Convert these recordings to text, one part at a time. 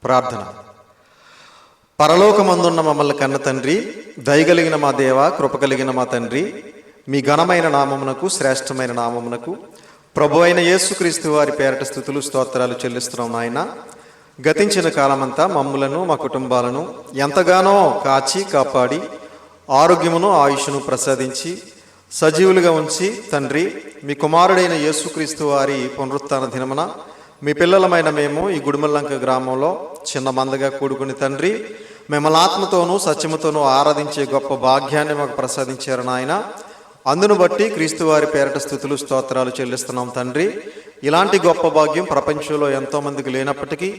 ప్రార్థన. పరలోకమందున్న మమ్మల్ని కన్న తండ్రి, దయగలిగిన మా దేవ, కృపగలిగిన మా తండ్రి, మీ ఘనమైన నామమునకు, శ్రేష్టమైన నామమునకు ప్రభు అయిన యేసుక్రీస్తు వారి పేరట స్తుతులు స్తోత్రాలు చెల్లిస్తున్నాం నాయన. గతించిన కాలమంతా మమ్ములను మా కుటుంబాలను ఎంతగానో కాచి కాపాడి ఆరోగ్యమును ఆయుష్ను ప్రసాదించి సజీవులుగా ఉంచి తండ్రి, మీ కుమారుడైన యేసుక్రీస్తు వారి పునరుత్థాన దినమున మీ పిల్లలమైన మేము ఈ గుడిమల్లంక గ్రామంలో చిన్న మందగా కూడుకుని తండ్రి, మిమ్మల్ని ఆత్మతోనూ సత్యముతోనూ ఆరాధించే గొప్ప భాగ్యాన్ని మాకు ప్రసాదించారు నాయన. అందును బట్టి క్రీస్తు వారి పేరట స్తుతులు స్తోత్రాలు చెల్లిస్తున్నాం తండ్రి. ఇలాంటి గొప్ప భాగ్యం ప్రపంచంలో ఎంతోమందికి లేనప్పటికీ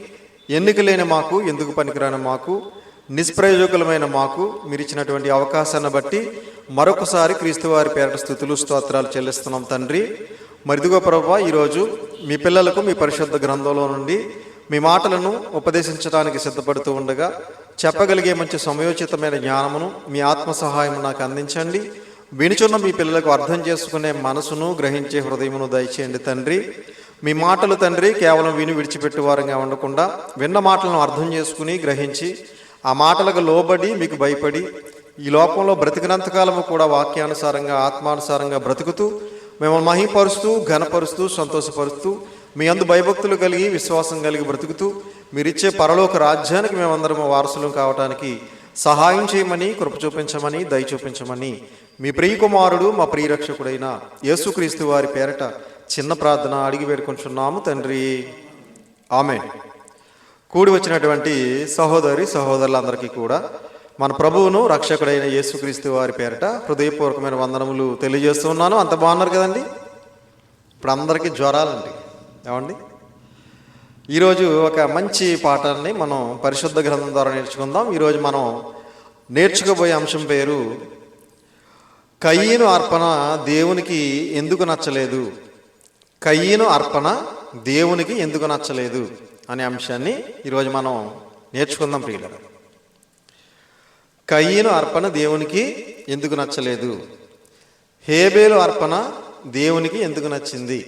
ఎన్నిక లేని మాకు, ఎందుకు పనికిరాని మాకు, నిష్ప్రయోజకులమైన మాకు మీరు ఇచ్చినటువంటి అవకాశాన్ని బట్టి మరొకసారి క్రీస్తు వారి పేరట స్తుతులు స్తోత్రాలు చెల్లిస్తున్నాం తండ్రి. మరిదిగో ప్రభువా, ఈరోజు మీ పిల్లలకు మీ పరిశుద్ధ గ్రంథంలో నుండి మీ మాటలను ఉపదేశించడానికి సిద్ధపడుతూ ఉండగా చెప్పగలిగే మంచి సమయోచితమైన జ్ఞానమును మీ ఆత్మ సహాయము నాకు అందించండి. వినుచున్న మీ పిల్లలకు అర్థం చేసుకునే మనసును, గ్రహించే హృదయమును దయచేయండి తండ్రి. మీ మాటలు తండ్రి కేవలం విని విడిచిపెట్టే వారంగా ఉండకుండా విన్న మాటలను అర్థం చేసుకుని గ్రహించి ఆ మాటలకు లోబడి మీకు భయపడి ఈ లోకంలో బ్రతికినంతకాలము కూడా వాక్యానుసారంగా, ఆత్మానుసారంగా బ్రతుకుతూ మిమ్మల్ని మహిమపరుస్తూ, ఘనపరుస్తూ, సంతోషపరుస్తూ మీ అందు భయభక్తులు కలిగి, విశ్వాసం కలిగి బ్రతుకుతూ మీరిచ్చే పరలోక రాజ్యానికి మేమందరం వారసులం కావడానికి సహాయం చేయమని, కృప చూపించమని, దయ చూపించమని మీ ప్రియకుమారుడు, మా ప్రియరక్షకుడైన యేసుక్రీస్తు వారి పేరట చిన్న ప్రార్థన అడిగి వేడుకొంచున్నాము తండ్రి. ఆమేన్. కూడి వచ్చినటువంటి సహోదరి సహోదరులందరికీ కూడా మన ప్రభువును, రక్షకుడైన యేసుక్రీస్తు వారి పేరట హృదయపూర్వకమైన వందనములు తెలియజేస్తూ ఉన్నాను. అంత బాగున్నారు కదండి? ఇప్పుడు అందరికీ జ్వరాలండి, ఏమండి? ఈరోజు ఒక మంచి పాఠాన్ని మనం పరిశుద్ధ గ్రంథం ద్వారా నేర్చుకుందాం. ఈరోజు మనం నేర్చుకోబోయే అంశం పేరు కయీను అర్పణ దేవునికి ఎందుకు నచ్చలేదు. కయీను అర్పణ దేవునికి ఎందుకు నచ్చలేదు అనే అంశాన్ని ఈరోజు మనం నేర్చుకుందాం ప్రియులారా. కయీను అర్పణ దేవునికి ఎందుకు నచ్చలేదు, హేబేలు అర్పణ దేవునికి ఎందుకు నచ్చింది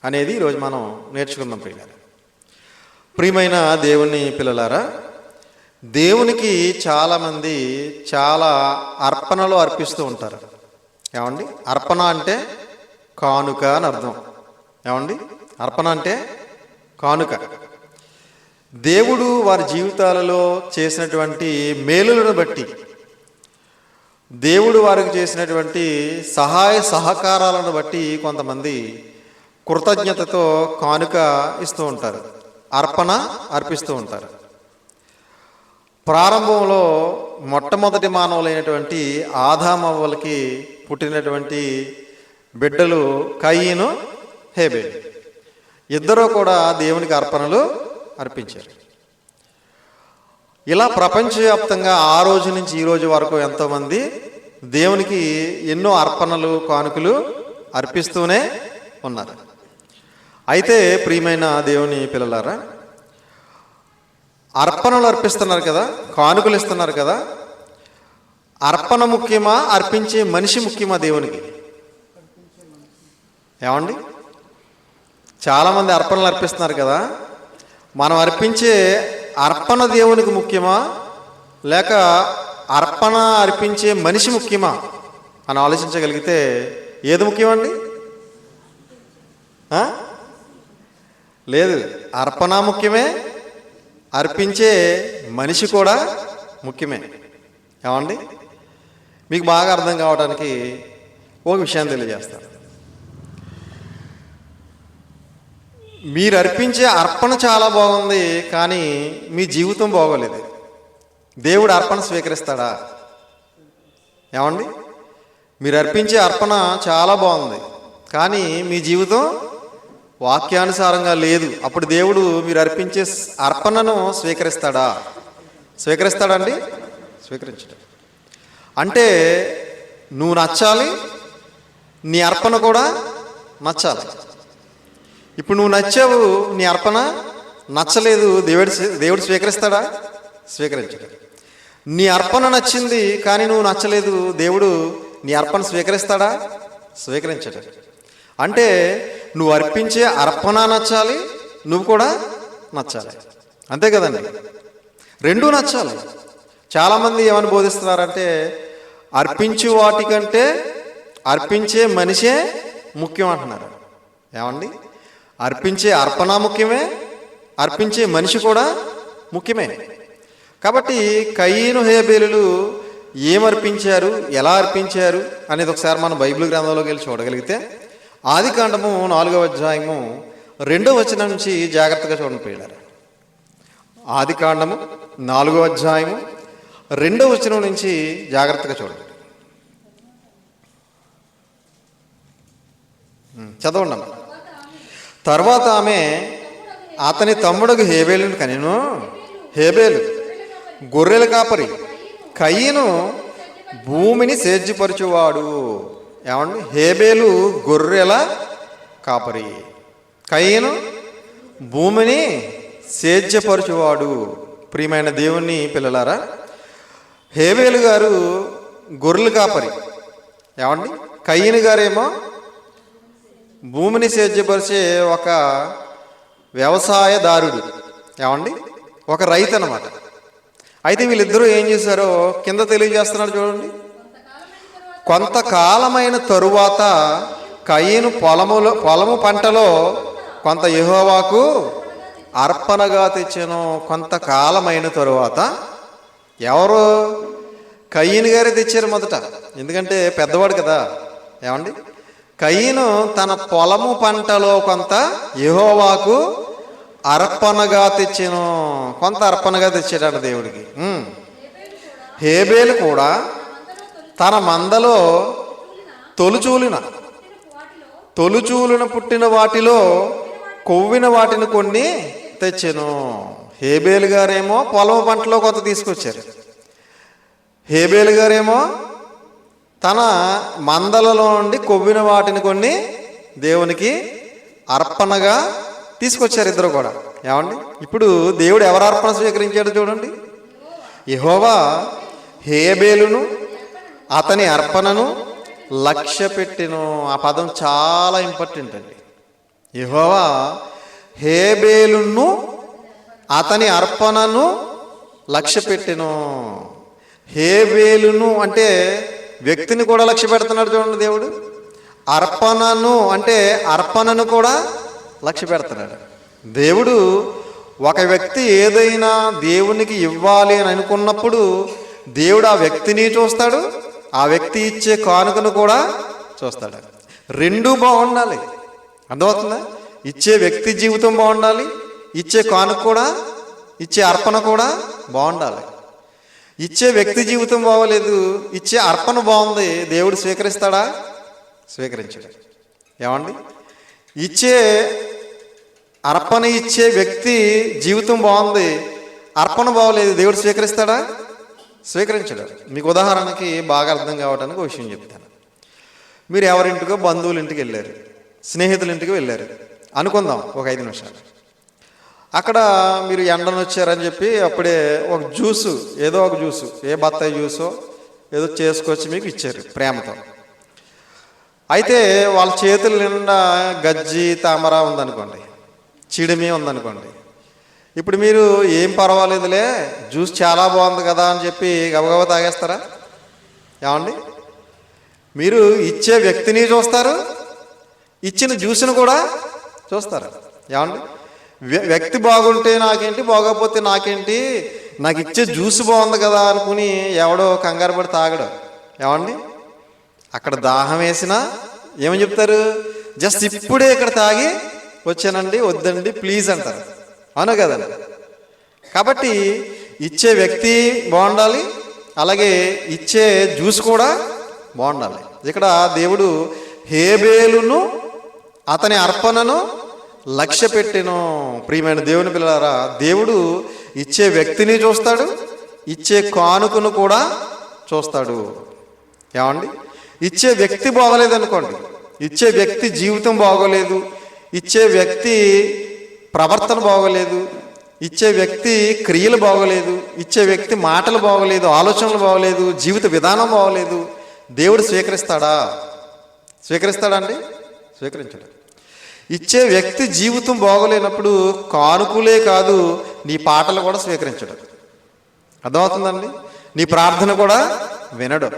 అనేది ఈరోజు మనం నేర్చుకుందాం ప్రియులారా. ప్రియమైన దేవుని పిల్లలారా, దేవునికి చాలామంది చాలా అర్పణలు అర్పిస్తూ ఉంటారు. ఏమండి? అర్పణ అంటే కానుక అని అర్థం. ఏమండి? అర్పణ అంటే కానుక. దేవుడు వారి జీవితాలలో చేసినటువంటి మేలులను బట్టి, దేవుడు వారికి చేసినటువంటి సహాయ సహకారాలను బట్టి కొంతమంది కృతజ్ఞతతో కానుక ఇస్తూ ఉంటారు, అర్పణ అర్పిస్తూ ఉంటారు. ప్రారంభంలో మొట్టమొదటి మానవులైనటువంటి ఆదామవ్వలకి పుట్టినటువంటి బిడ్డలు కయీను, హేబేలు. ఇద్దరూ కూడా దేవునికి అర్పణలు అర్పించారు. ఇలా ప్రపంచవ్యాప్తంగా ఆ రోజు నుంచి ఈ రోజు వరకు ఎంతోమంది దేవునికి ఎన్నో అర్పణలు, కానుకలు అర్పిస్తూనే ఉన్నారు. అయితే ప్రియమైన దేవుని పిల్లలారా, అర్పణలు అర్పిస్తున్నారు కదా, కానుకలు ఇస్తున్నారు కదా, అర్పణ ముఖ్యమా, అర్పించే మనిషి ముఖ్యమా దేవునికి? ఏమండి? చాలామంది అర్పణలు అర్పిస్తున్నారు కదా, మనం అర్పించే అర్పణ దేవునికి ముఖ్యమా, లేక అర్పణ అర్పించే మనిషి ముఖ్యమా అని ఆలోచించగలిగితే ఏది ముఖ్యమండి? లేదు, అర్పణ ముఖ్యమే, అర్పించే మనిషి కూడా ముఖ్యమే. ఏమండి? మీకు బాగా అర్థం కావడానికి ఒక విషయాన్ని తెలియజేస్తాను. మీరు అర్పించే అర్పణ చాలా బాగుంది, కానీ మీ జీవితం బాగోలేదు. దేవుడు అర్పణ స్వీకరిస్తాడా? ఏమండి? మీరు అర్పించే అర్పణ చాలా బాగుంది, కానీ మీ జీవితం వాక్యానుసారంగా లేదు. అప్పుడు దేవుడు మీరు అర్పించే అర్పణను స్వీకరిస్తాడా? స్వీకరిస్తాడండి? స్వీకరించడు. అంటే నువ్వు నచ్చాలి, నీ అర్పణ కూడా నచ్చాలి. ఇప్పుడు నువ్వు నచ్చావు, నీ అర్పణ నచ్చలేదు, దేవుడు స్వీకరిస్తాడా? స్వీకరించడు. నీ అర్పణ నచ్చింది కానీ నువ్వు నచ్చలేదు, దేవుడు నీ అర్పణ స్వీకరిస్తాడా? స్వీకరించడు. అంటే నువ్వు అర్పించే అర్పణ నచ్చాలి, నువ్వు కూడా నచ్చాలి. అంతే కదండి, రెండూ నచ్చాలి. చాలామంది ఏమని బోధిస్తున్నారంటే అర్పించే వాటికంటే అర్పించే మనిషే ముఖ్యం అంటున్నారు. ఏమండి, అర్పించే అర్పణ ముఖ్యమే, అర్పించే మనిషి కూడా ముఖ్యమే. కాబట్టి కయీను హేబేలులు ఏమర్పించారు, ఎలా అర్పించారు అనేది ఒకసారి మనం బైబిల్ గ్రంథంలోకి వెళ్ళి చూడగలిగితే ఆదికాండము 4వ అధ్యాయము 2వ వచనం నుంచి జాగ్రత్తగా చూడండి పిల్లలు. ఆదికాండము 4వ అధ్యాయము 2వ వచనం నుంచి జాగ్రత్తగా చూడండి. చదవండి. తర్వాత ఆమె అతని తమ్ముడుకు హేబేలును కనెను. హేబేలు గొర్రెల కాపరి, కయీను భూమిని సేద్యపరచువాడు. ఏమండి, హేబేలు గొర్రెల కాపరి, కయీను భూమిని సేద్యపరచువాడు. ప్రియమైన దేవుని పిల్లలారా, హేబేలు గారు గొర్రెల కాపరి, ఏమండి, కయీను గారేమో భూమిని సేద్యపరిచే ఒక వ్యవసాయదారుడు, ఏమండి, ఒక రైతు అన్నమాట. అయితే వీళ్ళిద్దరూ ఏం చేశారో కింద తెలియజేస్తున్నారు చూడండి. కొంతకాలమైన తరువాత కయీను పొలము పంటలో కొంత యెహోవాకు అర్పణగా తెచ్చాను. కొంతకాలమైన తరువాత ఎవరు? కయీను గారే తెచ్చారు మొదట, ఎందుకంటే పెద్దవాడు కదా. ఏమండి, కయీను తన పొలము పంటలో కొంత యెహోవాకు అర్పణగా తెచ్చాను. కొంత అర్పణగా తెచ్చాడట దేవుడికి. హేబేలు కూడా తన మందలో తొలుచూలిన పుట్టిన వాటిలో కొవ్విన వాటిని కొన్ని తెచ్చాను. హేబేలు గారేమో పొలం పంటలో కొంత తీసుకొచ్చారు. హేబేలు గారేమో తన మందలలో నుండి కొవ్విన వాటిని కొన్ని దేవునికి అర్పణగా తీసుకొచ్చారు ఇద్దరు కూడా. ఏమండి, ఇప్పుడు దేవుడు ఎవరు అర్పణ స్వీకరించాడు చూడండి. యెహోవా హేబేలును అతని అర్పణను లక్ష్య పెట్టెను. ఆ పదం చాలా ఇంపార్టెంట్ అండి. యెహోవా హేబేలును అతని అర్పణను లక్ష్య పెట్టెను. హేబేలును అంటే వ్యక్తిని కూడా లక్ష్య పెడుతున్నాడు చూడండి దేవుడు. అర్పణను అంటే అర్పణను కూడా లక్ష్య పెడుతున్నాడు దేవుడు. ఒక వ్యక్తి ఏదైనా దేవునికి ఇవ్వాలి అని అనుకున్నప్పుడు దేవుడు ఆ వ్యక్తిని చూస్తాడు, ఆ వ్యక్తి ఇచ్చే కానుకను కూడా చూస్తాడు. రెండూ బాగుండాలి. అర్థమవుతుందా? ఇచ్చే వ్యక్తి జీవితం బాగుండాలి, ఇచ్చే కానుక కూడా, ఇచ్చే అర్పణ కూడా బాగుండాలి. ఇచ్చే వ్యక్తి జీవితం బాగోలేదు, ఇచ్చే అర్పణ బాగుంది, దేవుడు స్వీకరిస్తాడా? స్వీకరించాడు. ఏమండి, ఇచ్చే అర్పణ ఇచ్చే వ్యక్తి జీవితం బాగుంది, అర్పణ బాగోలేదు, దేవుడు స్వీకరిస్తాడా? స్వీకరించాడు. మీకు ఉదాహరణకి బాగా అర్థం కావడానికి ఒక విషయం చెప్తాను. మీరు ఎవరింటికో బంధువుల ఇంటికి వెళ్ళారు, స్నేహితుల ఇంటికి వెళ్ళారు అనుకుందాం ఒక 5 నిమిషాలు. అక్కడ మీరు ఎండను వచ్చారని చెప్పి అప్పుడే ఒక జ్యూసు, ఏదో ఒక జ్యూసు, ఏ బత్తాయి జ్యూసో ఏదో చేసుకొచ్చి మీకు ఇచ్చారు ప్రేమతో. అయితే వాళ్ళ చేతుల నిండా గజ్జి తామర ఉందనుకోండి, చిడిమి ఉందనుకోండి. ఇప్పుడు మీరు ఏం పర్వాలేదులే, జ్యూస్ చాలా బాగుంది కదా అని చెప్పి గబగబా తాగేస్తారా? ఏమండి, మీరు ఇచ్చే వ్యక్తిని చూస్తారు, ఇచ్చిన జ్యూస్ను కూడా చూస్తారు. ఏమండి, వ్యక్తి బాగుంటే నాకేంటి, బాగోకపోతే నాకేంటి, నాకు ఇచ్చే జ్యూస్ బాగుంది కదా అనుకుని ఎవడో కంగారు పడి తాగడు. ఏమండి, అక్కడ దాహం వేసినా ఏమని చెప్తారు? జస్ట్ ఇప్పుడే ఇక్కడ తాగి వచ్చానండి, వద్దండి ప్లీజ్ అంటారు. అవును కదండి? కాబట్టి ఇచ్చే వ్యక్తి బాగుండాలి, అలాగే ఇచ్చే జ్యూస్ కూడా బాగుండాలి. ఇక్కడ దేవుడు హేబేలును అతని అర్పణను లక్ష్య పెట్టెను. ప్రియమైన దేవుని పిల్లలారా, దేవుడు ఇచ్చే వ్యక్తిని చూస్తాడు, ఇచ్చే కానుకను కూడా చూస్తాడు. ఏమండి, ఇచ్చే వ్యక్తి బాగోలేదనుకోండి, ఇచ్చే వ్యక్తి జీవితం బాగోలేదు, ఇచ్చే వ్యక్తి ప్రవర్తన బాగోలేదు, ఇచ్చే వ్యక్తి క్రియలు బాగోలేదు, ఇచ్చే వ్యక్తి మాటలు బాగోలేదు, ఆలోచనలు బాగోలేదు, జీవిత విధానం బాగోలేదు, దేవుడు స్వీకరిస్తాడా? స్వీకరిస్తాడా అండి? స్వీకరించాడు. ఇచ్చే వ్యక్తి జీవితం బాగోలేనప్పుడు కానుకలే కాదు, నీ పాటలు కూడా స్వీకరించడు. అర్థమవుతుందండి? నీ ప్రార్థన కూడా వినడు,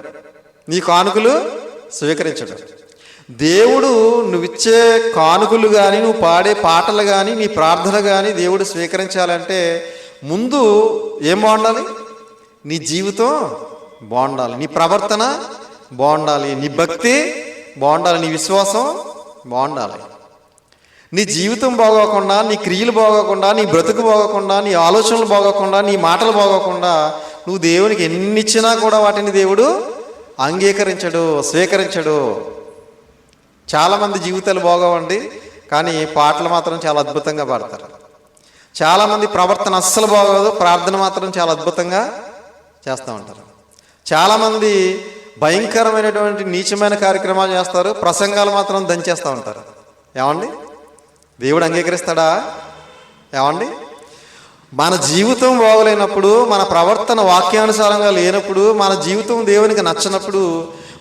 నీ కానుకలు స్వీకరించడు. దేవుడు నువ్విచ్చే కానుకలు కానీ, నువ్వు పాడే పాటలు కానీ, నీ ప్రార్థన కానీ దేవుడు స్వీకరించాలంటే ముందు ఏం బాగుండాలి? నీ జీవితం బాగుండాలి, నీ ప్రవర్తన బాగుండాలి, నీ భక్తి బాగుండాలి, నీ విశ్వాసం బాగుండాలి. నీ జీవితం బాగోకుండా, నీ క్రియలు బాగోకుండా, నీ బ్రతుకు బాగోకుండా, నీ ఆలోచనలు బాగోకుండా, నీ మాటలు బాగోకుండా నువ్వు దేవునికి ఎన్ని ఇచ్చినా కూడా వాటిని దేవుడు అంగీకరించడు, స్వీకరించడు. చాలామంది జీవితాలు బాగోవండి, కానీ పాటలు మాత్రం చాలా అద్భుతంగా పాడతారు. చాలామంది ప్రవర్తన అస్సలు బాగోదు, ప్రార్థన మాత్రం చాలా అద్భుతంగా చేస్తూ ఉంటారు. చాలామంది భయంకరమైనటువంటి నీచమైన కార్యక్రమాలు చేస్తారు, ప్రసంగాలు మాత్రం దంచేస్తూ ఉంటారు. ఏమండి? దేవుడు అంగీకరిస్తాడా? ఏమండి? మన జీవితం బాగోలేనప్పుడు, మన ప్రవర్తన వాక్యానుసారంగా లేనప్పుడు, మన జీవితం దేవునికి నచ్చినప్పుడు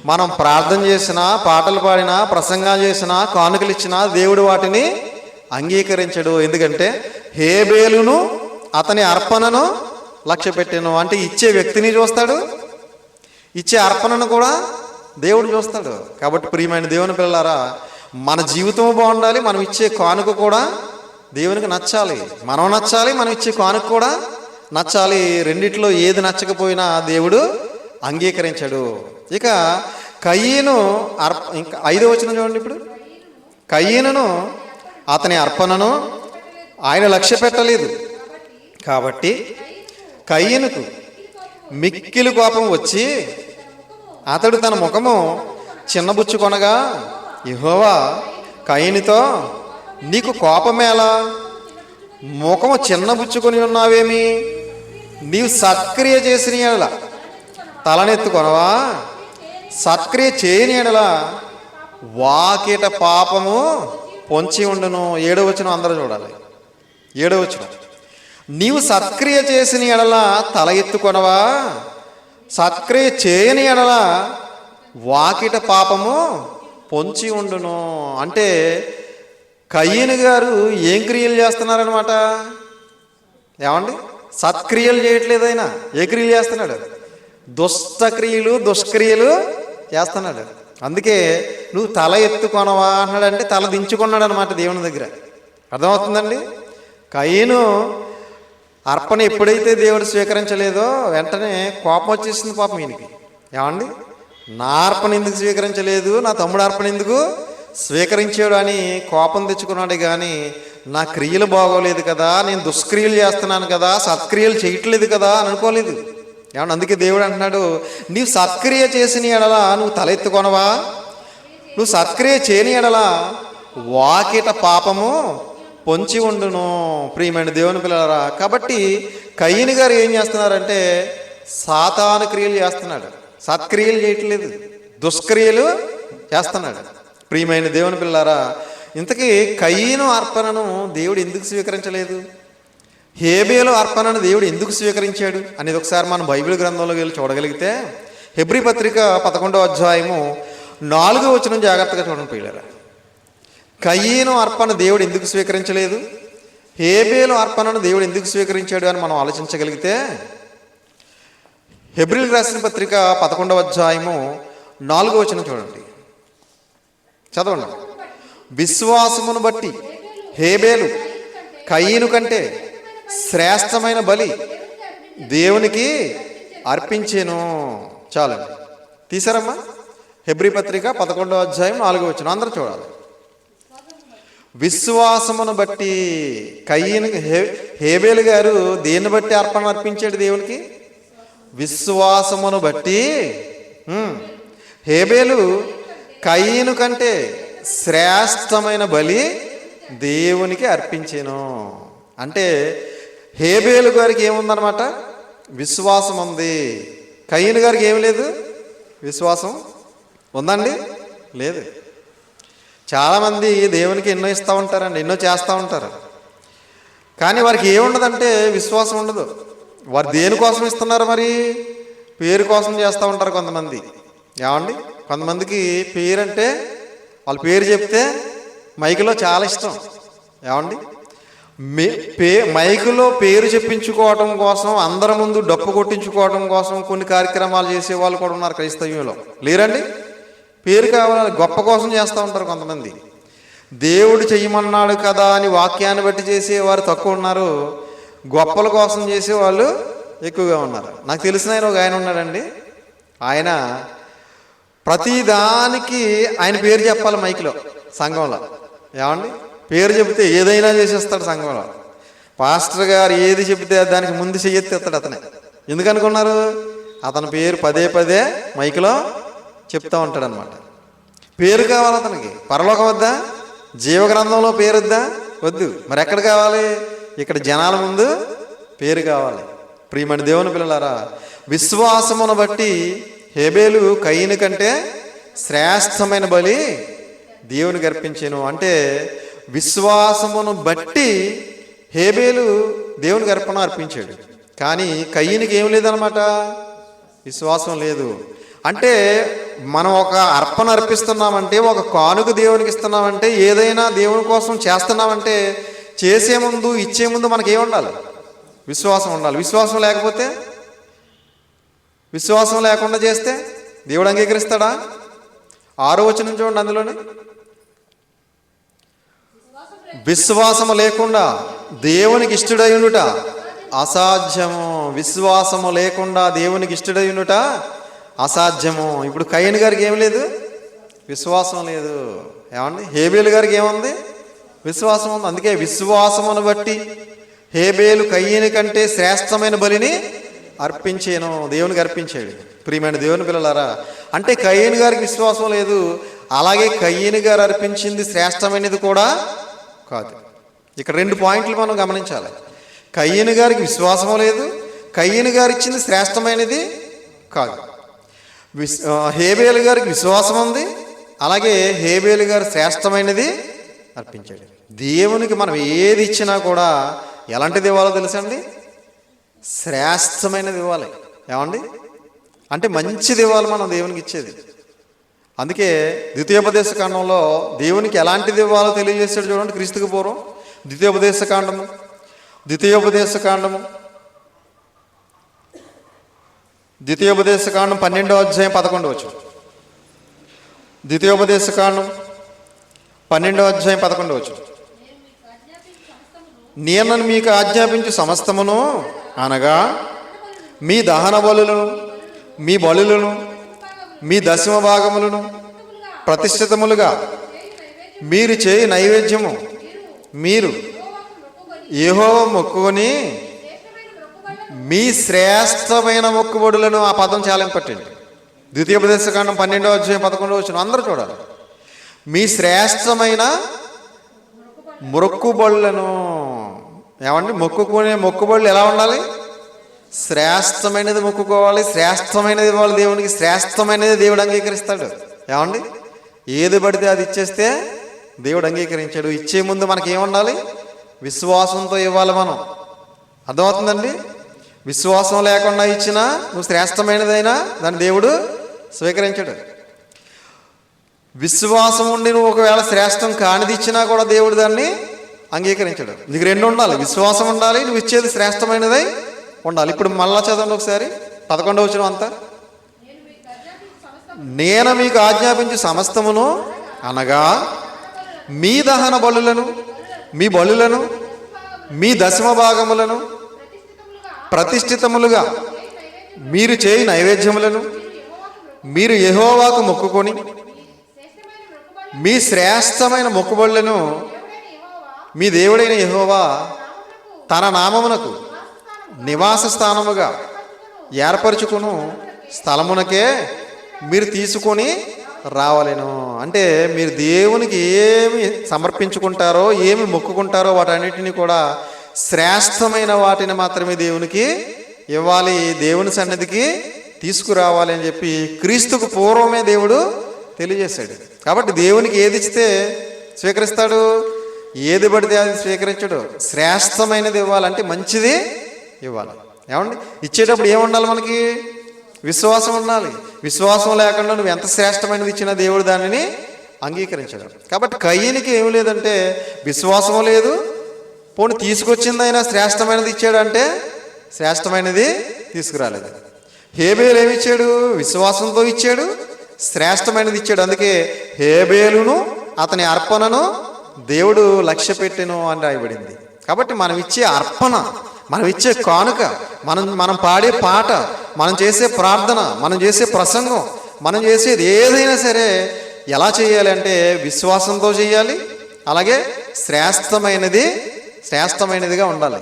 మనం ప్రార్థన చేసినా, పాటలు పాడినా, ప్రసంగాలు చేసినా, కానుకలు ఇచ్చినా దేవుడు వాటిని అంగీకరించడు. ఎందుకంటే హేబేలును అతని అర్పణను లక్ష్య పెట్టాను. అంటే ఇచ్చే వ్యక్తిని చూస్తాడు, ఇచ్చే అర్పణను కూడా దేవుడు చూస్తాడు. కాబట్టి ప్రియమైన దేవుని పిల్లలారా, మన జీవితం బాగుండాలి, మనం ఇచ్చే కానుక కూడా దేవునికి నచ్చాలి, మనం నచ్చాలి, మనం ఇచ్చే కానుక కూడా నచ్చాలి. రెండిట్లో ఏది నచ్చకపోయినా దేవుడు అంగీకరించడు. ఇక కయీను ఇంకా 5వ వచనం చూడండి. ఇప్పుడు కయీనును అతని అర్పణను ఆయన లక్ష్య పెట్టలేదు, కాబట్టి కయీనుకు మిక్కిలి కోపం వచ్చి అతడు తన ముఖము చిన్నబుచ్చుకొనగా, యెహోవా కయీనుతో, నీకు కోపమేలా? ముఖము చిన్నబుచ్చుకొని ఉన్నావేమి? నీవు సత్క్రియ చేసిన ఎడల తలనెత్తుకొనవా? సత్క్రియ చేయని ఎడల వాకిట పాపము పొంచి ఉండును. 7వ వచనం అందరూ చూడాలి. 7వ వచనం, నీవు సత్క్రియ చేసిన ఎడల తల ఎత్తుకొనవా? సత్క్రియ చేయని ఎడల వాకిట పాపము పొంచి ఉండును. అంటే కయీను గారు ఏం క్రియలు చేస్తున్నారనమాట? ఏమండి? సత్క్రియలు చేయట్లేదు ఆయన. ఏ క్రియలు చేస్తున్నాడు? దుష్టక్రియలు, దుష్క్రియలు చేస్తున్నాడు. అందుకే నువ్వు తల ఎత్తుకొనవా అన్నాడంటే తల దించుకున్నాడు అనమాట దేవుని దగ్గర. అర్థమవుతుందండి? కయీను అర్పణ ఎప్పుడైతే దేవుడు స్వీకరించలేదో వెంటనే కోపం వచ్చేసింది పాపం ఈయనకి. ఏమండి? నా అర్పణ ఎందుకు స్వీకరించలేదు, నా తమ్ముడు అర్పణ ఎందుకు స్వీకరించాడు అని కోపం తెచ్చుకున్నాడు. కానీ నా క్రియలు బాగోలేదు కదా, నేను దుష్క్రియలు చేస్తున్నాను కదా, సత్క్రియలు చేయట్లేదు కదా అని అనుకోలేదు. ఏమన్నా? అందుకే దేవుడు అంటున్నాడు, నీవు సత్క్రియ చేసిన ఎడల నువ్వు తలెత్తుకొనవా? నువ్వు సత్క్రియ చేయని ఎడల వాకిట పాపము పొంచి ఉండును. ప్రియమైన దేవుని పిల్లలారా, కాబట్టి కయీను గారు ఏం చేస్తున్నారంటే సాతాను క్రియలు చేస్తున్నాడు, సత్క్రియలు చేయట్లేదు, దుష్క్రియలు చేస్తున్నాడు. ప్రియమైన దేవుని పిల్లలారా, ఇంతకీ కయీను అర్పణను దేవుడు ఎందుకు స్వీకరించలేదు, హేబేలు అర్పణను దేవుడు ఎందుకు స్వీకరించాడు అనేది ఒకసారి మనం బైబిల్ గ్రంథంలోకి వెళ్ళి చూడగలిగితే, హెబ్రీ పత్రిక 11వ అధ్యాయము 4వ వచనం జాగ్రత్తగా చూడండి పిల్లరా. కయీను అర్పణ దేవుడు ఎందుకు స్వీకరించలేదు, హేబేలు అర్పణను దేవుడు ఎందుకు స్వీకరించాడు అని మనం ఆలోచించగలిగితే, హెబ్రీలకు రాసిన పత్రిక 11వ అధ్యాయము 4వ వచనం చూడండి, చదవండి. విశ్వాసమును బట్టి హేబేలు కయీను కంటే శ్రేష్టమైన బలి దేవునికి అర్పించేను. చాలండి, తీసారమ్మా? హెబ్రీ పత్రిక 11వ అధ్యాయం 4వ వచనం అందరూ చూడాలి. విశ్వాసమును బట్టి కయీను హేబేలు గారు దేన్ని బట్టి అర్పణ అర్పించాడు దేవునికి? విశ్వాసమును బట్టి హేబేలు కయీను కంటే శ్రేష్టమైన బలి దేవునికి అర్పించాను. అంటే హేబేలు గారికి ఏముందనమాట? విశ్వాసం ఉంది. కయీను గారికి ఏమి లేదు? విశ్వాసం ఉందండి? లేదు. చాలామంది దేవునికి ఎన్నో ఇస్తూ ఉంటారండి, ఎన్నో చేస్తూ ఉంటారు, కానీ వారికి ఏముండదంటే విశ్వాసం ఉండదు. వారు దేనికోసం ఇస్తున్నారు? మరి పేరు కోసం చేస్తూ ఉంటారు కొంతమంది. ఏమండి? కొంతమందికి పేరు అంటే వాళ్ళ పేరు చెప్తే మైకులో చాలా ఇష్టం. ఏమండి, మైకులో పేరు చెప్పించుకోవటం కోసం, అందరి ముందు డప్పు కొట్టించుకోవడం కోసం కొన్ని కార్యక్రమాలు చేసే వాళ్ళు కూడా ఉన్నారు క్రైస్తవ్యంలో. లేరండి? పేరు కావాలి, గొప్ప కోసం చేస్తూ ఉంటారు కొంతమంది. దేవుడు చెయ్యమన్నాడు కదా అని వాక్యాన్ని బట్టి చేసేవారు తక్కువ ఉన్నారు, గొప్పల కోసం చేసేవాళ్ళు ఎక్కువగా ఉన్నారు. నాకు తెలిసిన ఆయన ఒక ఆయన ఉన్నాడండి. ఆయన ప్రతిదానికి ఆయన పేరు చెప్పాలి మైక్లో, సంఘంలో. ఏమండి, పేరు చెబితే ఏదైనా చేసేస్తాడు సంఘంలో. పాస్టర్ గారు ఏది చెబితే దానికి ముందు చెయ్యెత్తిస్తాడు అతనే. ఎందుకనుకున్నారు? అతని పేరు పదే పదే మైక్లో చెప్తూ ఉంటాడు అనమాట. పేరు కావాలి అతనికి. పరలోకం వద్దా? జీవగ్రంథంలో పేరు వద్దా? వద్దు. మరి ఎక్కడ కావాలి? ఇక్కడ జనాల ముందు పేరు కావాలి. ప్రియమైన దేవుని పిల్లలారా, విశ్వాసమును బట్టి హేబేలు కయీను కంటే శ్రేష్టమైన బలి దేవునికి అర్పించెను. అంటే విశ్వాసమును బట్టి హేబేలు దేవునికి అర్పించాడు. కానీ కయీనుకి ఏం లేదనమాట, విశ్వాసం లేదు. అంటే మనం ఒక అర్పణ అర్పిస్తున్నామంటే, ఒక కానుక దేవునికి ఇస్తున్నామంటే, ఏదైనా దేవుని కోసం చేస్తున్నామంటే చేసే ముందు, ఇచ్చే ముందు మనకి ఏముండాలి? విశ్వాసం ఉండాలి. విశ్వాసం లేకపోతే, విశ్వాసం లేకుండా చేస్తే దేవుడు అంగీకరిస్తాడా? 6వ వచనం చూడండి, అందులోనే విశ్వాసము లేకుండా దేవునికి ఇష్టడయునుట అసాధ్యము. విశ్వాసము లేకుండా దేవునికి ఇష్టడయునుట అసాధ్యము. ఇప్పుడు కయీను గారికి ఏం లేదు? విశ్వాసం లేదు. ఏమండి, హేబేలు గారికి ఏముంది? విశ్వాసం ఉంది. అందుకే విశ్వాసమును బట్టి హేబేలు కయీను కంటే శ్రేష్టమైన బలిని అర్పించాను, దేవునికి అర్పించాడు. ప్రియమైన దేవుని పిల్లలారా, అంటే కయీను గారికి విశ్వాసం లేదు, అలాగే కయీను గారు అర్పించింది శ్రేష్టమైనది కూడా కాదు. ఇక్కడ 2 పాయింట్లు మనం గమనించాలి. కయీను గారికి విశ్వాసం లేదు, కయీను గారు ఇచ్చింది శ్రేష్టమైనది కాదు. హేబేలు గారికి విశ్వాసం ఉంది, అలాగే హేబేలు గారు శ్రేష్టమైనది అర్పించాడు. దేవునికి మనం ఏది ఇచ్చినా కూడా ఎలాంటిది ఇవ్వాలో తెలుసండి? శ్రేష్టమైనది ఇవ్వాలి. ఏమండి, అంటే మంచిది ఇవ్వాలి మనం దేవునికి ఇచ్చేది. అందుకే ద్వితీయోపదేశ కాండంలో దేవునికి ఎలాంటిది ఇవ్వాలో తెలియజేశాడు చూడండి. క్రీస్తుకు పూర్వం ద్వితీయోపదేశ కాండము 12వ అధ్యాయం 11వ వచనం. ద్వితీయోపదేశ కాండం 12వ అధ్యాయం 11వ వచనం. నేను మీకు ఆజ్ఞాపించు సమస్తమును అనగా మీ దహన బలులను, మీ బలులను, మీ దశమ భాగములను ప్రతిష్ఠితములుగా మీరు చేయి నైవేద్యము మీరు యెహోవా మొక్కుకొని మీ శ్రేష్టమైన మొక్కుబడులను, ఆ పదం చాలా ఇంపార్టెంట్. ద్వితీయోపదేశకాండం 12వ అధ్యాయం 11వ వచనం అందరూ చూడాలి. మీ శ్రేష్టమైన మొక్కుబడులను. ఏమండి, మొక్కుకునే మొక్కుబడులు ఎలా ఉండాలి? శ్రేష్టమైనది మొక్కుకోవాలి, శ్రేష్టమైనది ఇవ్వాలి దేవునికి. శ్రేష్టమైనది దేవుడు అంగీకరిస్తాడు. ఏమండి, ఏది పడితే అది ఇచ్చేస్తే దేవుడు అంగీకరించాడు. ఇచ్చే ముందు మనకి ఏముండాలి? విశ్వాసంతో ఇవ్వాలి మనం. అర్థమవుతుందండి? విశ్వాసం లేకుండా ఇచ్చినా, నువ్వు శ్రేష్టమైనదైనా దాన్ని దేవుడు స్వీకరించాడు. విశ్వాసం ఉండి నువ్వు ఒకవేళ శ్రేష్టం కానిది ఇచ్చినా కూడా దేవుడు దాన్ని అంగీకరించాడు. నీకు 2 ఉండాలి, విశ్వాసం ఉండాలి, నువ్వు ఇచ్చేది శ్రేష్టమైనదై ఉండాలి. ఇప్పుడు మళ్ళా చదవండి ఒకసారి 11వ వచనం అంతా. నేను మీకు ఆజ్ఞాపించు సమస్తమును అనగా మీ దహన బలులను, మీ బలులను, మీ దశమ భాగములను ప్రతిష్ఠితములుగా మీరు చేయి నైవేద్యములను మీరు యెహోవాకు మొక్కుకొని మీ శ్రేష్టమైన మొక్కుబడులను మీ దేవుడైన యెహోవా తన నామమునకు నివాస స్థానముగా ఏర్పరచుకును స్థలమునకే మీరు తీసుకొని రావాలేను. అంటే మీరు దేవునికి ఏమి సమర్పించుకుంటారో, ఏమి మొక్కుకుంటారో వాటన్నిటిని కూడా శ్రేష్టమైన వాటిని మాత్రమే దేవునికి ఇవ్వాలి, దేవుని సన్నిధికి తీసుకురావాలి అని చెప్పి క్రీస్తుకు పూర్వమే దేవుడు తెలియజేశాడు. కాబట్టి దేవునికి ఏది ఇస్తే స్వీకరిస్తాడు, ఏది పడితే అది స్వీకరించడు. శ్రేష్టమైనది ఇవ్వాలంటే మంచిది ఇవ్వాలి. ఏమండి, ఇచ్చేటప్పుడు ఏముండాలి? మనకి విశ్వాసం ఉండాలి. విశ్వాసం లేకుండా నువ్వు ఎంత శ్రేష్టమైనది ఇచ్చినా దేవుడు దానిని అంగీకరించాడు. కాబట్టి కయ్యనికి ఏమి లేదంటే విశ్వాసం లేదు. పోనీ తీసుకొచ్చింది అయినా శ్రేష్టమైనది ఇచ్చాడంటే శ్రేష్టమైనది తీసుకురాలేదు. హేబేలు ఏమి ఇచ్చాడు? విశ్వాసంతో ఇచ్చాడు, శ్రేష్టమైనది ఇచ్చాడు. అందుకే హేబేలును అతని అర్పణను దేవుడు లక్ష్య పెట్టెను అని రాయబడింది. కాబట్టి మనం ఇచ్చే అర్పణ, మనం ఇచ్చే కానుక, మనం పాడే పాట, మనం చేసే ప్రార్థన, మనం చేసే ప్రసంగం, మనం చేసేది ఏదైనా సరే ఎలా చేయాలి అంటే విశ్వాసంతో చేయాలి, అలాగే శ్రేష్టమైనదిగా ఉండాలి.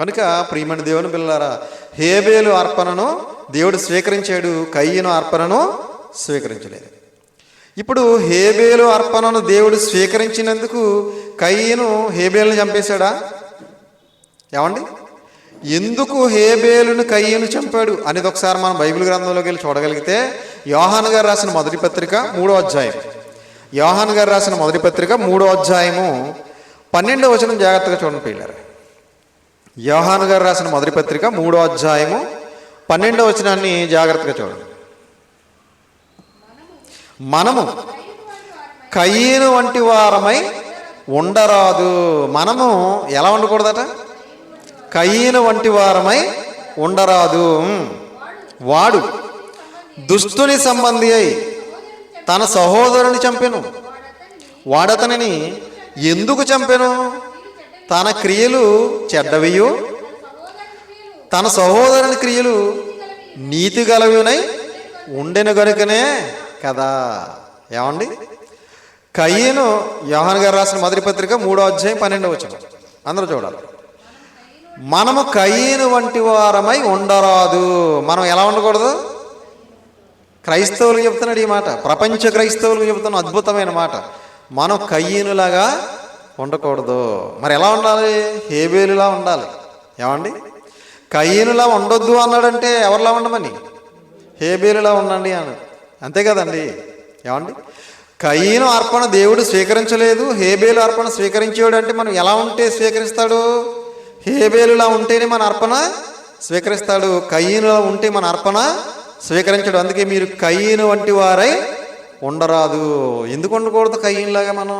కనుక ప్రియమైన దేవుని పిల్లలారా, హేబేలు అర్పణను దేవుడు స్వీకరించాడు, కయ్యను అర్పణను స్వీకరించలేదు. ఇప్పుడు హేబేలు అర్పణను దేవుడు స్వీకరించినందుకు కయ్యను హేబేలును చంపేశాడా? ఏమండి, ఎందుకు హేబేలును కయ్యను చంపాడు అనేది ఒకసారి మనం బైబిల్ గ్రంథంలోకి వెళ్ళి చూడగలిగితే, యోహాను గారు రాసిన మొదటి పత్రిక 3వ అధ్యాయం, యోహాను గారు రాసిన మొదటి పత్రిక 3వ అధ్యాయము 12వ వచనం జాగ్రత్తగా చూడండి పిల్లలు. యోహాను గారు రాసిన మొదటి పత్రిక 3వ అధ్యాయము 12వ వచనాన్ని జాగ్రత్తగా చూడండి. మనము కయ్యను వంటి వారమై ఉండరాదు. మనము ఎలా ఉండకూడదట? కయ్యను వంటి వారమై ఉండరాదు. వాడు దుష్టుని సంబంధి అయి తన సహోదరుని చంపెను. వాడతనిని ఎందుకు చంపెను? తన క్రియలు చెడ్డవియు, తన సహోదరుని క్రియలు నీతి గలవినై ఉండెను గనుకనే కదా. ఏమండి, కయ్యను, యోహాను గారు రాసిన మొదటి పత్రిక 3వ అధ్యాయం 12వ వచనం అందరూ చూడాలి. మనము కయ్యను వంటి వారమై ఉండరాదు. మనం ఎలా ఉండకూడదు? క్రైస్తవులకు చెప్తున్నాడు ఈ మాట, ప్రపంచ క్రైస్తవులకు చెబుతున్న అద్భుతమైన మాట. మనం కయ్యనులాగా ఉండకూడదు. మరి ఎలా ఉండాలి? హేబేలులా ఉండాలి. ఏమండి, కయ్యనులా ఉండొద్దు అన్నాడంటే ఎవరిలా ఉండమని? హేబేలులా ఉండండి అని, అంతే కదండి. ఏమండి, కయ్యను అర్పణ దేవుడు స్వీకరించలేదు, హేబేలు అర్పణ స్వీకరించాడు అంటే మనం ఎలా ఉంటే స్వీకరిస్తాడు? హేబేలులా ఉంటేనే మన అర్పణ స్వీకరిస్తాడు, కయ్యనులా ఉంటే మన అర్పణ స్వీకరించాడు. అందుకే మీరు కయ్యను వంటి వారై ఉండరాదు. ఎందుకు ఉండకూడదు కయ్యనులాగా మనం?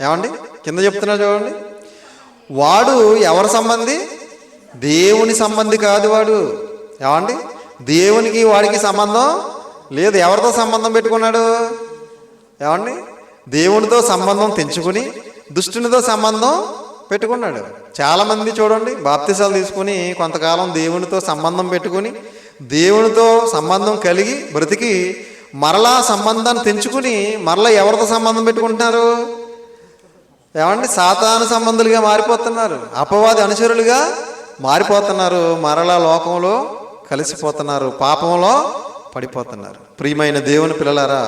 ఏమండి, కింద చెప్తున్నా చూడండి. వాడు ఎవరి సంబంధి? దేవుని సంబంధి కాదు వాడు. ఏమండి, దేవునికి వాడికి సంబంధం లేదు. ఎవరితో సంబంధం పెట్టుకున్నాడు? ఏమండి, దేవునితో సంబంధం తెంచుకుని దుష్టునితో సంబంధం పెట్టుకున్నాడు. చాలామంది చూడండి, బాప్తిసాలు తీసుకుని కొంతకాలం దేవునితో సంబంధం పెట్టుకుని దేవునితో సంబంధం కలిగి బ్రతికి మరలా సంబంధాన్ని తెంచుకుని మరలా ఎవరితో సంబంధం పెట్టుకుంటున్నారు? ఏమండి, సాతాను సంబంధులుగా మారిపోతున్నారు, అపవాది అనుచరులుగా మారిపోతున్నారు, మరలా లోకంలో కలిసిపోతున్నారు, పాపంలో పడిపోతున్నారు. ప్రియమైన దేవుని పిల్లలారా,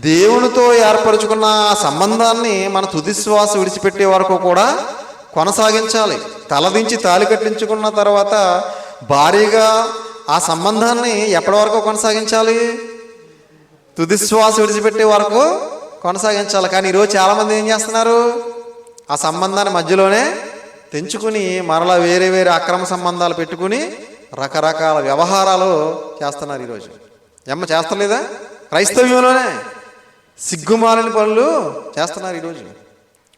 దేవునితో ఏర్పరచుకున్న సంబంధాన్ని మన తుదిశ్వాస విడిచిపెట్టే వరకు కూడా కొనసాగించాలి. తలదించి తాళి కట్టించుకున్న తర్వాత భారీగా ఆ సంబంధాన్ని ఎప్పటి వరకు కొనసాగించాలి? తుదిశ్వాస విడిచిపెట్టే వరకు కొనసాగించాలి. కానీ ఈరోజు చాలామంది ఏం చేస్తున్నారు? ఆ సంబంధాన్ని మధ్యలోనే తెంచుకుని మరలా వేరే వేరే అక్రమ సంబంధాలు పెట్టుకుని రకరకాల వ్యవహారాలు చేస్తున్నారు ఈరోజు. చేస్తలేదా? క్రైస్తవ్యంలోనే సిగ్గుమాలిన పనులు చేస్తున్నారు ఈరోజు.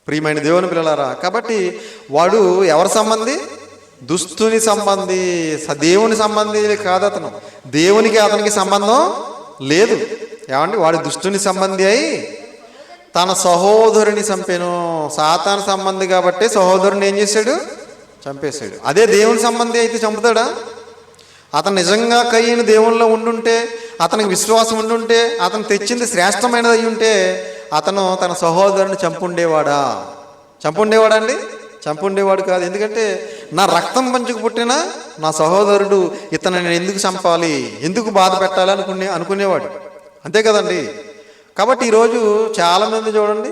ప్రియమైన దేవుని పిల్లలారా, కాబట్టి వాడు ఎవరి సంబంధి? దుస్తుని సంబంధి, దేవుని సంబంధి కాదు అతను. దేవునికి అతనికి సంబంధం లేదు. ఏమండి, వాడు దుష్టుని సంబంధి అయి తన సహోదరుని చంపాను. సాతాను సంబంధి కాబట్టి సహోదరుని ఏం చేశాడు? చంపేశాడు. అదే దేవుని సంబంధి అయితే చంపుతాడా? అతను నిజంగా కయ్యను దేవునిలో ఉండుంటే, అతనికి విశ్వాసం ఉండుంటే, అతను తెచ్చింది శ్రేష్టమైనది అయి ఉంటే అతను తన సహోదరుని చంపుండేవాడా? చంపుండేవాడండి? చంపుండేవాడు కాదు. ఎందుకంటే నా రక్తం పంచుకు పుట్టిన నా సహోదరుడు, ఇతను నేను ఎందుకు చంపాలి, ఎందుకు బాధ పెట్టాలి అనుకునేవాడు. అంతే కదండి. కాబట్టి ఈరోజు చాలామంది చూడండి,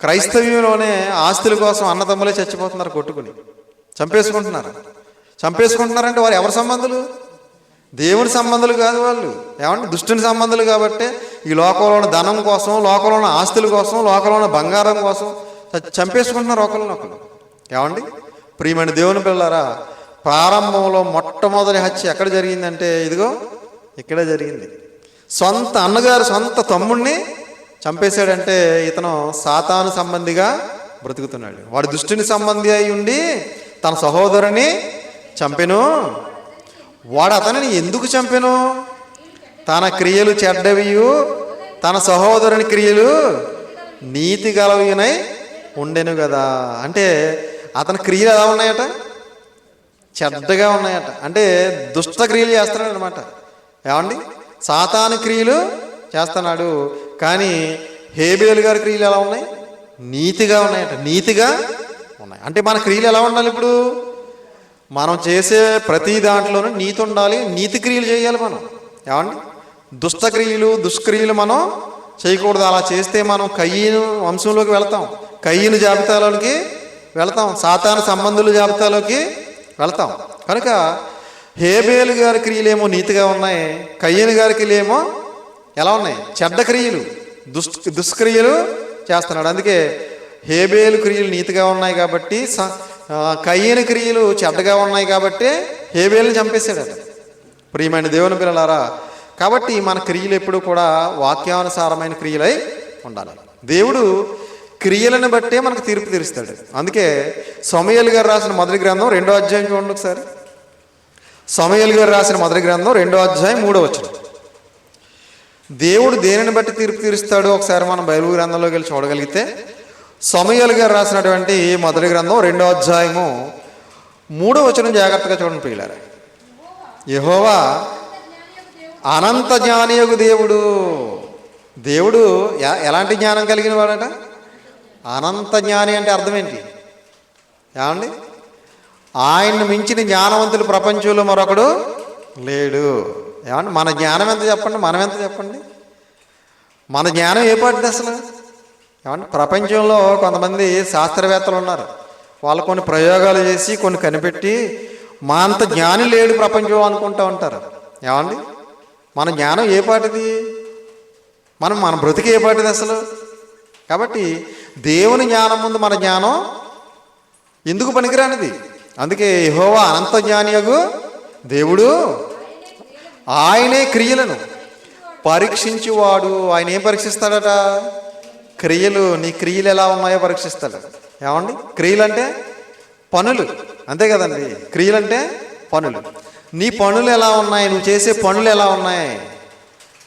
క్రైస్తవ్యంలోనే ఆస్తుల కోసం అన్నదమ్ములే చచ్చిపోతున్నారు, కొట్టుకుని చంపేసుకుంటున్నారంటే వారు ఎవరి సంబంధులు? దేవుని సంబంధులు కాదు వాళ్ళు. ఏమంటే దుష్టుని సంబంధులు. కాబట్టి ఈ లోకంలో ఉన్న ధనం కోసం, లోకంలో ఉన్న ఆస్తుల కోసం, లోకంలో ఉన్న బంగారం కోసం చంపేసుకుంటున్నారు ఒకరినొకరు. ఏమండి, ప్రియమైన దేవుని పిల్లలారా, ప్రారంభంలో మొట్టమొదటి హత్య ఎక్కడ జరిగిందంటే ఇదిగో ఇక్కడే జరిగింది. సొంత అన్నగారు సొంత తమ్ముడిని చంపేశాడంటే ఇతను సాతాను సంబంధిగా బ్రతుకుతున్నాడు. వాడు దుష్టుని సంబంధి అయి ఉండి తన సహోదరుని చంపెను. వాడు అతనిని ఎందుకు చంపెను? తన క్రియలు చెడ్డవియు తన సహోదరుని క్రియలు నీతి గలవినై ఉండెను కదా. అంటే అతని క్రియలు ఎలా ఉన్నాయట? చెడ్డగా ఉన్నాయట. అంటే దుష్ట క్రియలు చేస్తున్నాడు అనమాట. ఏమండి? సాతాను క్రియలు చేస్తున్నాడు. కానీ హేబేలు గారి క్రియలు ఎలా ఉన్నాయి? నీతిగా ఉన్నాయట. నీతిగా ఉన్నాయి. అంటే మన క్రియలు ఎలా ఉండాలి? ఇప్పుడు మనం చేసే ప్రతి దాంట్లోనూ నీతి ఉండాలి. నీతి క్రియలు చేయాలి మనం. ఏమండి? దుష్ట క్రియలు దుష్క్రియలు మనం చేయకూడదు. అలా చేస్తే మనం కయ్యను వంశంలోకి వెళ్తాం, కయ్యను జాబితాలోకి వెళ్తాం, సాతాను సంబంధుల జాబితాలోకి వెళ్తాం. కనుక హేబేలు గారి క్రియలేమో నీతిగా ఉన్నాయి, కయ్యను గారి క్రియలేమో ఎలా ఉన్నాయి? చెడ్డ క్రియలు, దుష్క్రియలు చేస్తున్నాడు. అందుకే హేబేలు క్రియలు నీతిగా ఉన్నాయి కాబట్టి, కయ్యను క్రియలు చెడ్డగా ఉన్నాయి కాబట్టి హేబేలుని చంపేశాడు. ప్రియమైన దేవుని పిల్లలారా, కాబట్టి మన క్రియలు ఎప్పుడు కూడా వాక్యానుసారమైన క్రియలై ఉండాలి. దేవుడు క్రియలను బట్టే మనకు తీర్పు తీరుస్తాడు. అందుకే సమూయేలు గారు రాసిన మొదటి గ్రంథం 2వ అధ్యాయం చూడండి ఒకసారి. సమూయేలు గారు రాసిన మొదటి గ్రంథం 2వ అధ్యాయం 3వ వచనం. దేవుడు దేనిని బట్టి తీర్పు తీరుస్తాడో ఒకసారి మనం బైబిల్ గ్రంథంలోకి వెళ్ళి చూడగలిగితే, సమూయేలు గారు రాసినటువంటి మొదటి గ్రంథం 2వ అధ్యాయము 3వ వచనం జాగ్రత్తగా చూడండి ప్రియులారా. యెహోవా అనంత జ్ఞానియగు దేవుడు. దేవుడు ఎలాంటి జ్ఞానం కలిగిన వాడట? అనంత జ్ఞాని అంటే అర్థం ఏంటి? ఏమండి? ఆయన్ని మించిన జ్ఞానవంతులు ప్రపంచంలో మరొకడు లేడు. ఏమండి? మన జ్ఞానం ఎంత చెప్పండి, మనం ఎంత చెప్పండి. మన జ్ఞానం ఏ పాటిది అసలు? ఏమండి? ప్రపంచంలో కొంతమంది శాస్త్రవేత్తలు ఉన్నారు. వాళ్ళు కొన్ని ప్రయోగాలు చేసి కొన్ని కనిపెట్టి మా అంత జ్ఞాని లేడు ప్రపంచం అనుకుంటూ ఉంటారు. ఏమండి? మన జ్ఞానం ఏ పాటిది? మన బ్రతికి ఏ పాటిది అసలు? కాబట్టి దేవుని జ్ఞానం ముందు మన జ్ఞానం ఎందుకు పనికిరానిది. అందుకే యెహోవా అనంత జ్ఞానియగు దేవుడు, ఆయనే క్రియలను పరీక్షించువాడు. ఆయన ఏం పరీక్షిస్తాడట? క్రియలు. నీ క్రియలు ఎలా ఉన్నాయో పరీక్షిస్తాడు. ఏమండి? క్రియలు అంటే పనులు, అంతే కదండి. క్రియలు అంటే పనులు. నీ పనులు ఎలా ఉన్నాయి? నువ్వు చేసే పనులు ఎలా ఉన్నాయి?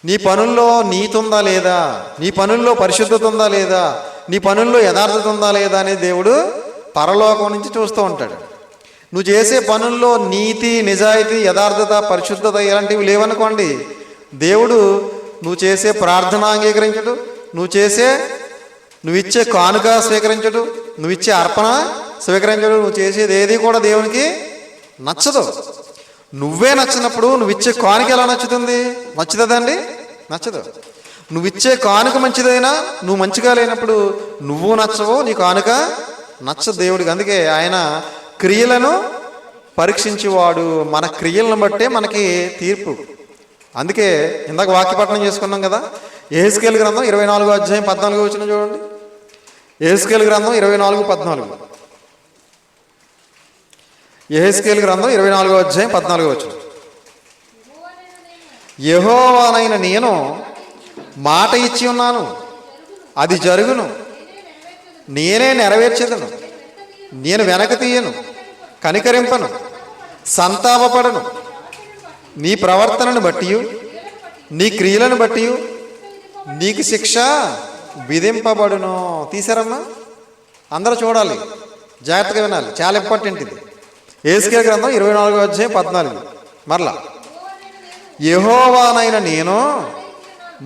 నీ పనుల్లో నీతి ఉందా లేదా? నీ పనుల్లో పరిశుద్ధత ఉందా లేదా? నీ పనుల్లో యథార్థత ఉందా లేదా అనేది దేవుడు పరలోకం నుంచి చూస్తూ ఉంటాడు. నువ్వు చేసే పనుల్లో నీతి, నిజాయితీ, యథార్థత, పరిశుద్ధత ఇలాంటివి లేవనుకోండి, దేవుడు నువ్వు చేసే ప్రార్థన అంగీకరించడు, నువ్వు ఇచ్చే కానుక స్వీకరించడు, నువ్వు ఇచ్చే అర్పణ స్వీకరించడు. నువ్వు చేసేది ఏది కూడా దేవునికి నచ్చదు. నువ్వే నచ్చినప్పుడు నువ్వు ఇచ్చే కానుక ఎలా నచ్చుతుంది? నచ్చుతుందండి? నచ్చదు. నువ్వు ఇచ్చే కానుక మంచిదైనా నువ్వు మంచిగా లేనప్పుడు నువ్వు నచ్చవు, నీ కానుక నచ్చదు దేవుడికి. అందుకే ఆయన క్రియలను పరీక్షించేవాడు. మన క్రియలను బట్టే మనకి తీర్పు. అందుకే ఇందాక వాక్యపఠనం చేసుకున్నాం కదా, యెహెజ్కేలు గ్రంథం 24వ అధ్యాయం 14వ వచనం చూడండి. యెహెజ్కేలు గ్రంథం 24:14. యెహెజ్కేలు గ్రంథం 24వ అధ్యాయం 14వ వచనం. యెహోవానైన నేను మాట ఇచ్చి ఉన్నాను, అది జరుగును, నేనే నెరవేర్చెదను, నేను వెనక తీయను, కనికరింపను, సంతాపపడను. నీ ప్రవర్తనను బట్టి నీ క్రియలను బట్టి నీకు శిక్ష విధింపబడును. తీసారమ్మా? అందరూ చూడాలి, జాగ్రత్తగా వినాలి, చాలా ఇంపార్టెంట్ ఇది. యెహెజ్కేలు గ్రంథం 24వ అధ్యాయం 14. మరలా, యెహోవానైన నేను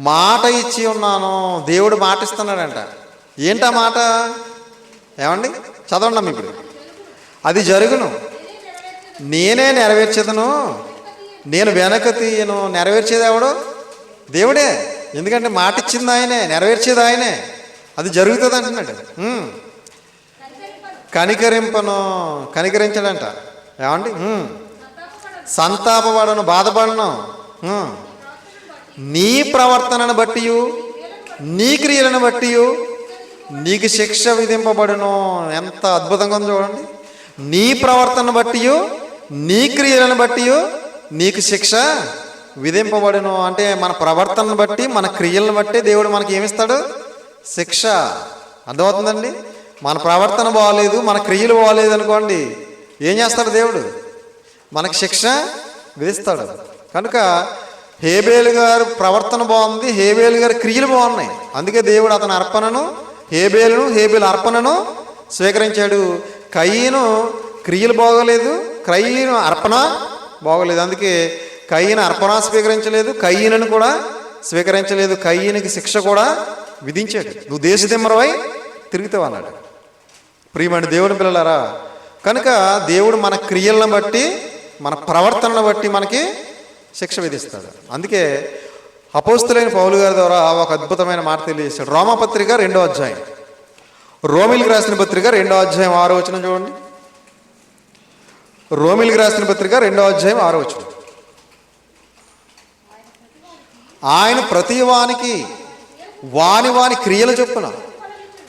మాట ఇచ్చి ఉన్నాను. దేవుడు మాట ఇస్తున్నాడంట. ఏంటా మాట? ఏమండి? చదవండి ఇప్పుడు. అది జరుగును, నేనే నెరవేర్చేదను, నేను వెనక తీయను. నెరవేర్చేది ఎవడు? దేవుడే. ఎందుకంటే మాట ఇచ్చింది ఆయనే, నెరవేర్చేది ఆయనే. అది జరుగుతుంది అంటున్నాడు. కనికరింపను, కనికరించడంట. ఏమండి? సంతాపపడను, బాధపడను. నీ ప్రవర్తనను బట్టి నీ క్రియలను బట్టి నీకు శిక్ష విధింపబడును. ఎంత అద్భుతంగా ఉందో చూడండి. నీ ప్రవర్తనను బట్టి నీ క్రియలను బట్టి నీకు శిక్ష విధింపబడును. అంటే మన ప్రవర్తనను బట్టి, మన క్రియలను బట్టి దేవుడు మనకి ఏమిస్తాడు? శిక్ష. అర్థమవుతుందండి? మన ప్రవర్తన బాగోలేదు, మన క్రియలు బాగోలేదు అనుకోండి, ఏం చేస్తాడు దేవుడు? మనకి శిక్ష విధిస్తాడు. కనుక హేబేలు గారు ప్రవర్తన బాగుంది, హేబేలు గారి క్రియలు బాగున్నాయి. అందుకే దేవుడు అతని అర్పణను, హేబేలు అర్పణను స్వీకరించాడు. కయీను క్రియలు బాగోలేదు, కయీను అర్పణ బాగోలేదు. అందుకే కయీను అర్పణ స్వీకరించలేదు, కయీనును కూడా స్వీకరించలేదు. కయీనుకి శిక్ష కూడా విధించాడు. నువ్వు దేశదిమ్మరవై తిరుగుతావు అన్నాడు. ప్రియమైన దేవుని పిల్లలారా, కనుక దేవుడు మన క్రియలను బట్టి, మన ప్రవర్తనను బట్టి మనకి శిక్ష విధిస్తాడు. అందుకే అపోస్తులైన పౌలు గారి ద్వారా ఒక అద్భుతమైన మాట తెలియజేశాడు. రోమాపత్రిక 2వ అధ్యాయం, రోమిలికి రాసిన పత్రిక 2వ అధ్యాయం 6వ వచనం చూడండి. రోమిలికి రాసిన పత్రిక 2వ అధ్యాయం 6వ వచనం. ఆయన ప్రతి వానికి వాని వాని క్రియలు చొప్పున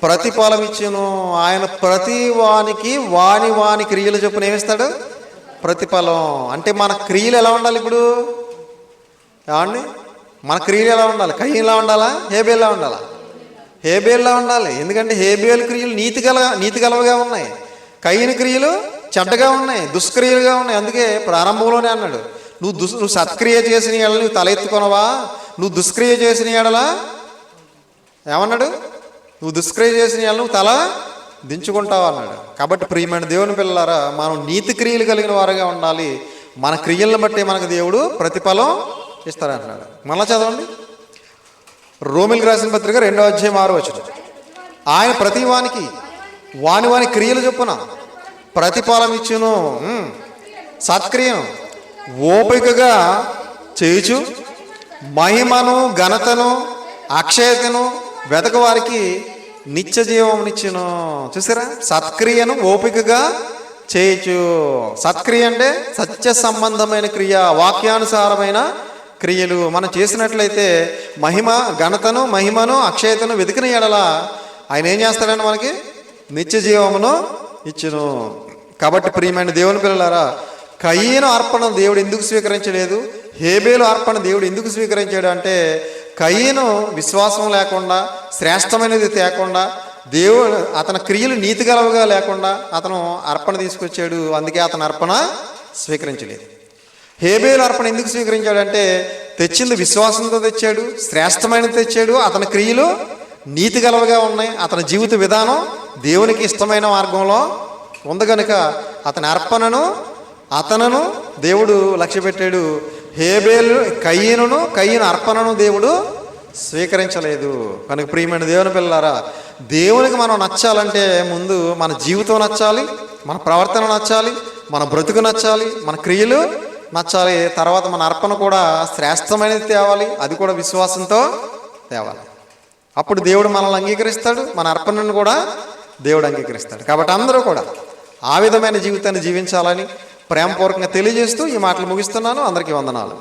ప్రతిఫలం ఇచ్చును. ఆయన ప్రతి వానికి వాని వాని క్రియలు చొప్పున ఏమిస్తాడు? ప్రతిఫలం. అంటే మన క్రియలు ఎలా ఉండాలి? ఇప్పుడు ఏమండి, మన క్రియలు ఎలా ఉండాలి? కయీనులా ఉండాలా? హేబేల్లా ఉండాలా? హేబేల్లా ఉండాలి. ఎందుకంటే హేబేలు క్రియలు నీతి గలవగా ఉన్నాయి, కయీను క్రియలు చెడ్డగా ఉన్నాయి, దుష్క్రియలుగా ఉన్నాయి. అందుకే ప్రారంభంలోనే అన్నాడు, నువ్వు సత్క్రియ చేసిన ఎడల నువ్వు తల ఎత్తుకొనవా, నువ్వు దుష్క్రియ చేసిన ఎడల ఏమన్నాడు? నువ్వు దుష్క్రియ చేసిన ఎడల నువ్వు తల దించుకుంటావు అన్నాడు. కాబట్టి ప్రియమైన దేవుని పిల్లలారా, మనం నీతి క్రియలు కలిగిన వారుగా ఉండాలి. మన క్రియలను బట్టి మనకు దేవుడు ప్రతిఫలం ఇస్తారంటున్నాడు. మళ్ళా చదవండి, రోమిలికి రాసిన పత్రిక 2వ అధ్యాయం 6వ వచనం. ఆయన ప్రతి వానికి వాని వాని క్రియలు చొప్పున ప్రతిఫలం ఇచ్చును. సత్క్రియను ఓపికగా చేయుచు మహిమను, ఘనతను, అక్షయతను వెతక వారికి నిత్య జీవమునిచ్చును. చూసారా? సత్క్రియను ఓపికగా చేయొచ్చు. సత్క్రియ అంటే సత్య సంబంధమైన క్రియ, వాక్యానుసారమైన క్రియలు మనం చేసినట్లయితే మహిమను, అక్షయతను వెతికిన ఎడల ఆయన ఏం చేస్తాడంటే మనకి నిత్య జీవమును ఇచ్చును. కాబట్టి ప్రియమైన దేవుని పిల్లలారా, కయీను అర్పణ దేవుడు ఎందుకు స్వీకరించలేదు, హేబేలు అర్పణ దేవుడు ఎందుకు స్వీకరించాడు అంటే, కయీను విశ్వాసం లేకుండా, శ్రేష్టమైనది తేకుండా, దేవుడు అతని క్రియలు నీతిగలవుగా లేకుండా అతను అర్పణ తీసుకొచ్చాడు. అందుకే అతను అర్పణ స్వీకరించలేదు. హేబేలు అర్పణ ఎందుకు స్వీకరించాడంటే, తెచ్చింది విశ్వాసంతో తెచ్చాడు, శ్రేష్టమైనది తెచ్చాడు, అతని క్రియలు నీతిగలవుగా ఉన్నాయి, అతని జీవిత విధానం దేవునికి ఇష్టమైన మార్గంలో ఉంది. కనుక అతని అర్పణను, అతనును దేవుడు లక్ష్య పెట్టాడు. కయీను అర్పణను దేవుడు స్వీకరించలేదు. కనుక ప్రియమైన దేవుని పిల్లలారా, దేవునికి మనం నచ్చాలంటే ముందు మన జీవితం నచ్చాలి, మన ప్రవర్తన నచ్చాలి, మన బ్రతుకు నచ్చాలి, మన క్రియలు నచ్చాలి. తర్వాత మన అర్పణ కూడా శ్రేష్టమైనది తేవాలి, అది కూడా విశ్వాసంతో తేవాలి. అప్పుడు దేవుడు మనల్ని అంగీకరిస్తాడు, మన అర్పణను కూడా దేవుడు అంగీకరిస్తాడు. కాబట్టి అందరూ కూడా ఆ విధమైన జీవితాన్ని జీవించాలని ప్రేమపూర్వకంగా తెలియజేస్తూ ఈ మాటలు ముగిస్తున్నాను. అందరికీ వందనాలు.